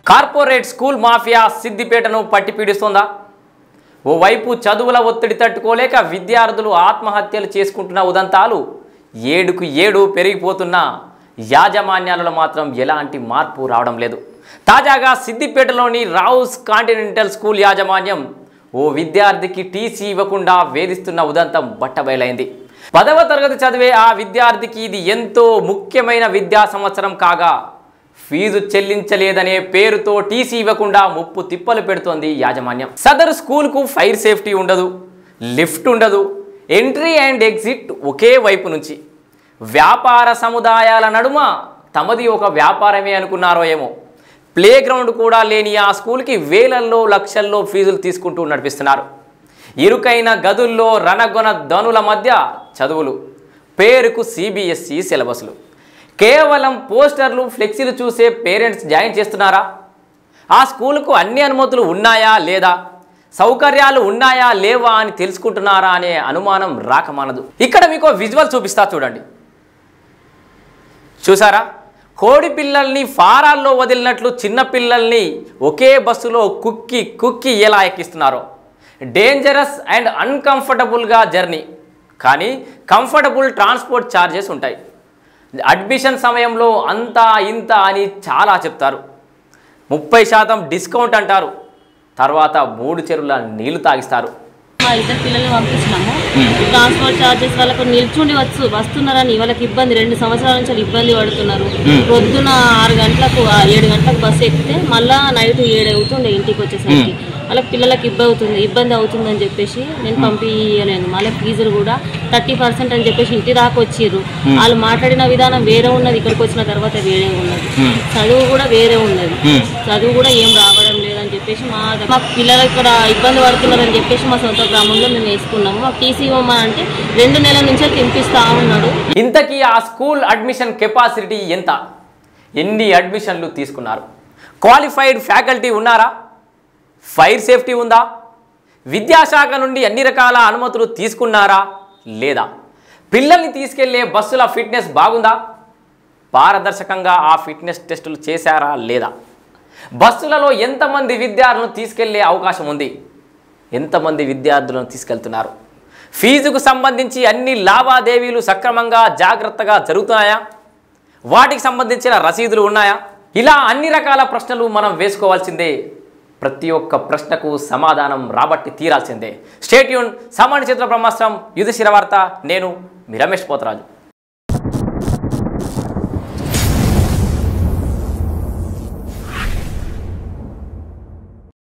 Corporate school mafia సిద్దిపేటను పట్టి పీడిస్తోందా? ఓవైపు చదువుల ఒత్తిడి తట్టుకోలేక విద్యార్థులు ఆత్మహత్యలు చేసుకుంటున్న ఉదంతాలు ఏడుకు ఏడు పెరిగిపోతున్న యాజమాన్యాలలో మాత్రం ఎలాంటి మార్పు రావడం లేదు. తాజాగా సిద్దిపేటలోని రావుస్ కాంటినెంటల్ స్కూల్ యాజమాన్యం ఓ విద్యార్థికి టీసీ ఇవ్వకుండా వేధిస్తున్న ఉదంతం బట్టబయలైంది. 10వ తరగతి చదివే ఆ విద్యార్థికి ఇది ఎంతో ముఖ్యమైన విద్యా సంవత్సరం కాగా ఫీజు చెల్లించలేదనే పేరుతో టీసీ ఇవ్వకుండా ముప్పు తిప్పలు పెడుతోంది యాజమాన్యం. సదరు స్కూల్కు ఫైర్ సేఫ్టీ ఉండదు, లిఫ్ట్ ఉండదు, ఎంట్రీ అండ్ ఎగ్జిట్ ఒకే వైపు నుంచి. వ్యాపార సముదాయాల నడుమ తమది ఒక వ్యాపారమే అనుకున్నారో ఏమో. ప్లే గ్రౌండ్ కూడా లేని ఆ స్కూల్కి వేలల్లో లక్షల్లో ఫీజులు తీసుకుంటూ నడిపిస్తున్నారు. ఇరుకైన గదుల్లో రణగొన ధనుల మధ్య చదువులు, పేరుకు సిబిఎస్ఈ సిలబస్లు, కేవలం పోస్టర్లు ఫ్లెక్సీలు చూసే పేరెంట్స్ జాయిన్ చేస్తున్నారా? ఆ స్కూల్కు అన్ని అనుమతులు ఉన్నాయా లేదా, సౌకర్యాలు ఉన్నాయా లేవా అని తెలుసుకుంటున్నారా అనే అనుమానం రాకమానదు. ఇక్కడ మీకు విజువల్ చూపిస్తా చూడండి. చూసారా? కోడి పిల్లల్ని ఫారాల్లో వదిలినట్లు చిన్న పిల్లల్ని ఒకే బస్సులో కుక్కి కుక్కి ఎలా ఎక్కిస్తున్నారో. డేంజరస్ అండ్ అన్కంఫర్టబుల్గా జర్నీ, కానీ కంఫర్టబుల్ ట్రాన్స్పోర్ట్ ఛార్జెస్ ఉంటాయి. అడ్మిషన్ సమయంలో అంతా ఇంత అని చాలా చెప్తారు. 30% డిస్కౌంట్ అంటారు. తర్వాత 3 చెరువుల నీళ్లు తాగిస్తారు. మా ఇద్దరు పిల్లల్ని పంపిస్తున్నాము. ట్రాన్స్పోర్ట్ ఛార్జెస్ వాళ్ళకు నిల్చుండి వస్తున్నారని వాళ్ళకి ఇబ్బంది. 2 సంవత్సరాల నుంచి ఇబ్బంది పడుతున్నారు. పొద్దున 6 గంటలకు 7 గంటలకు బస్సు ఎక్కితే మళ్ళీ నైట్ 7 అవుతుండే ఇంటికి వచ్చేసరికి. వాళ్ళకి పిల్లలకి ఇబ్బంది అవుతుందని చెప్పేసి నేను పంపించలేను. మళ్ళీ ఫీజులు కూడా 30% అని చెప్పేసి ఇంటి దాకా వచ్చిర్రు. వాళ్ళు మాట్లాడిన విధానం వేరే ఉన్నది, ఇక్కడికి వచ్చిన తర్వాత వేరే ఉన్నది. చదువు కూడా వేరే ఉన్నది. చదువు కూడా ఏం రావడం లేదని చెప్పేసి మా పిల్లలు ఇక్కడ ఇబ్బంది పడుతున్నారని చెప్పేసి మా సొంత గ్రామంలో మేము వేసుకున్నాము. మాకు టీసీ ఇవ్వమని అంటే 2 నెలల నుంచే తినిపిస్తా ఉన్నాడు. ఇంతకీ ఆ స్కూల్ అడ్మిషన్ కెపాసిటీ ఎంత? ఎన్ని అడ్మిషన్లు తీసుకున్నారు? క్వాలిఫైడ్ ఫ్యాకల్టీ ఉన్నారా? ఫైర్ సేఫ్టీ ఉందా? విద్యాశాఖ నుండి అన్ని రకాల అనుమతులు తీసుకున్నారా లేదా? పిల్లల్ని తీసుకెళ్లే బస్సుల ఫిట్నెస్ బాగుందా? పారదర్శకంగా ఆ ఫిట్నెస్ టెస్టులు చేశారా లేదా? బస్సులలో ఎంతమంది విద్యార్థులను తీసుకెళ్లే అవకాశం ఉంది? ఎంతమంది విద్యార్థులను తీసుకెళ్తున్నారు? ఫీజుకు సంబంధించి అన్ని లావాదేవీలు సక్రమంగా జాగ్రత్తగా జరుగుతున్నాయా? వాటికి సంబంధించిన రసీదులు ఉన్నాయా? ఇలా అన్ని రకాల ప్రశ్నలు మనం వేసుకోవాల్సిందే. ప్రతి ఒక్క ప్రశ్నకు సమాధానం రాబట్టి తీరాల్సిందే. Stay tune. సామాన్య చిత్ర బ్రహ్మాస్త్రం, యుధిష్ఠిర వార్త. నేను మీ రమేష్ పోతరాజు.